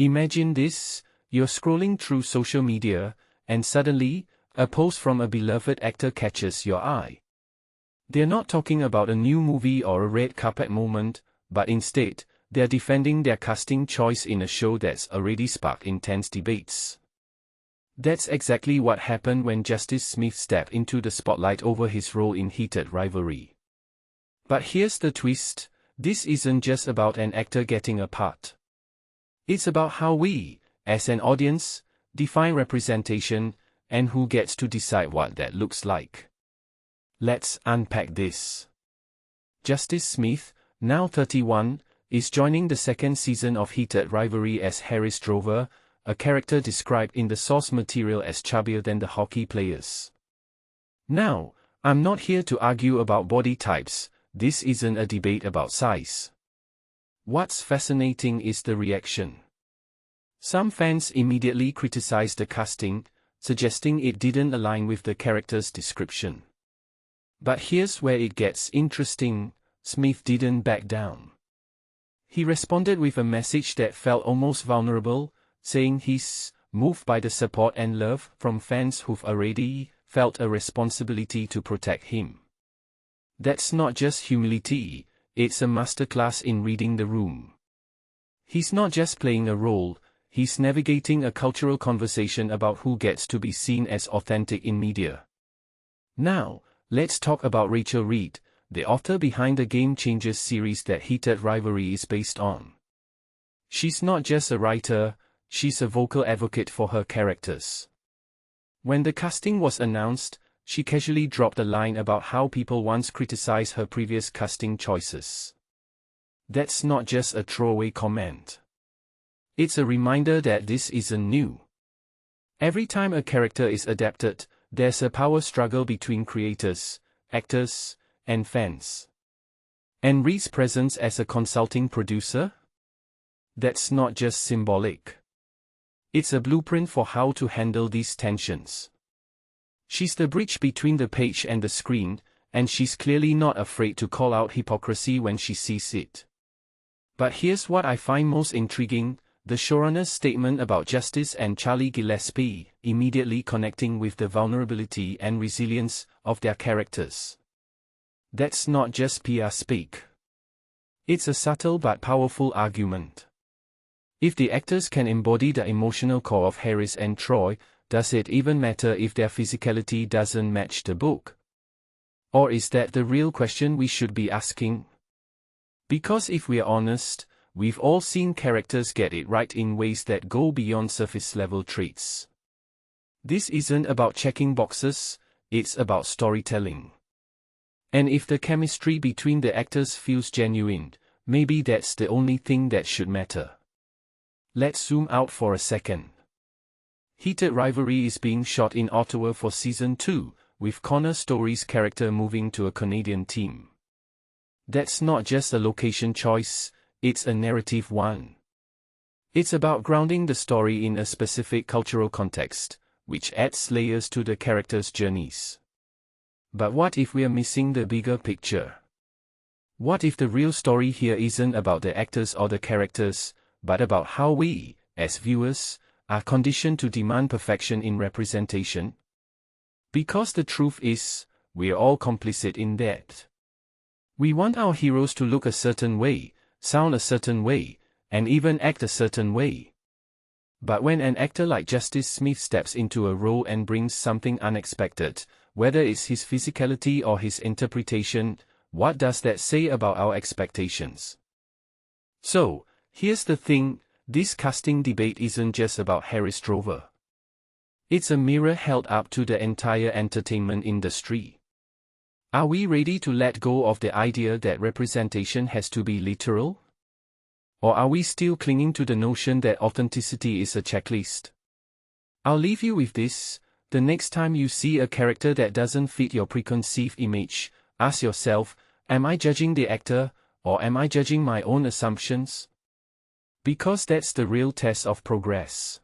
Imagine this, you're scrolling through social media, and suddenly, a post from a beloved actor catches your eye. They're not talking about a new movie or a red carpet moment, but instead, they're defending their casting choice in a show that's already sparked intense debates. That's exactly what happened when Justice Smith stepped into the spotlight over his role in Heated Rivalry. But here's the twist, this isn't just about an actor getting a part. It's about how we, as an audience, define representation, and who gets to decide what that looks like. Let's unpack this. Justice Smith, now 31, is joining the second season of Heated Rivalry as Harris Drover, a character described in the source material as chubbier than the hockey players. Now, I'm not here to argue about body types, this isn't a debate about size. What's fascinating is the reaction. Some fans immediately criticized the casting, suggesting it didn't align with the character's description. But here's where it gets interesting, Smith didn't back down. He responded with a message that felt almost vulnerable, saying he's moved by the support and love from fans who've already felt a responsibility to protect him. That's not just humility, it's a masterclass in reading the room. He's not just playing a role, he's navigating a cultural conversation about who gets to be seen as authentic in media. Now, let's talk about Reid, the author behind the Game Changers series that Heated Rivalry is based on. She's not just a writer, she's a vocal advocate for her characters. When the casting was announced, she casually dropped a line about how people once criticized her previous casting choices. That's not just a throwaway comment. It's a reminder that this isn't new. Every time a character is adapted, there's a power struggle between creators, actors, and fans. And Reid's presence as a consulting producer? That's not just symbolic. It's a blueprint for how to handle these tensions. She's the bridge between the page and the screen, and she's clearly not afraid to call out hypocrisy when she sees it. But here's what I find most intriguing, the showrunner's statement about Justice and Charlie Gillespie, immediately connecting with the vulnerability and resilience of their characters. That's not just PR speak. It's a subtle but powerful argument. If the actors can embody the emotional core of Harris and Troy, does it even matter if their physicality doesn't match the book? Or is that the real question we should be asking? Because if we're honest, we've all seen characters get it right in ways that go beyond surface-level traits. This isn't about checking boxes, it's about storytelling. And if the chemistry between the actors feels genuine, maybe that's the only thing that should matter. Let's zoom out for a second. Heated Rivalry is being shot in Ottawa for Season 2, with Connor Story's character moving to a Canadian team. That's not just a location choice, it's a narrative one. It's about grounding the story in a specific cultural context, which adds layers to the characters' journeys. But what if we're missing the bigger picture? What if the real story here isn't about the actors or the characters, but about how we, as viewers, are conditioned to demand perfection in representation? Because the truth is, we're all complicit in that. We want our heroes to look a certain way, sound a certain way, and even act a certain way. But when an actor like Justice Smith steps into a role and brings something unexpected, whether it's his physicality or his interpretation, what does that say about our expectations? So, here's the thing, this casting debate isn't just about Harris Drover. It's a mirror held up to the entire entertainment industry. Are we ready to let go of the idea that representation has to be literal? Or are we still clinging to the notion that authenticity is a checklist? I'll leave you with this, the next time you see a character that doesn't fit your preconceived image, ask yourself, am I judging the actor, or am I judging my own assumptions? Because that's the real test of progress.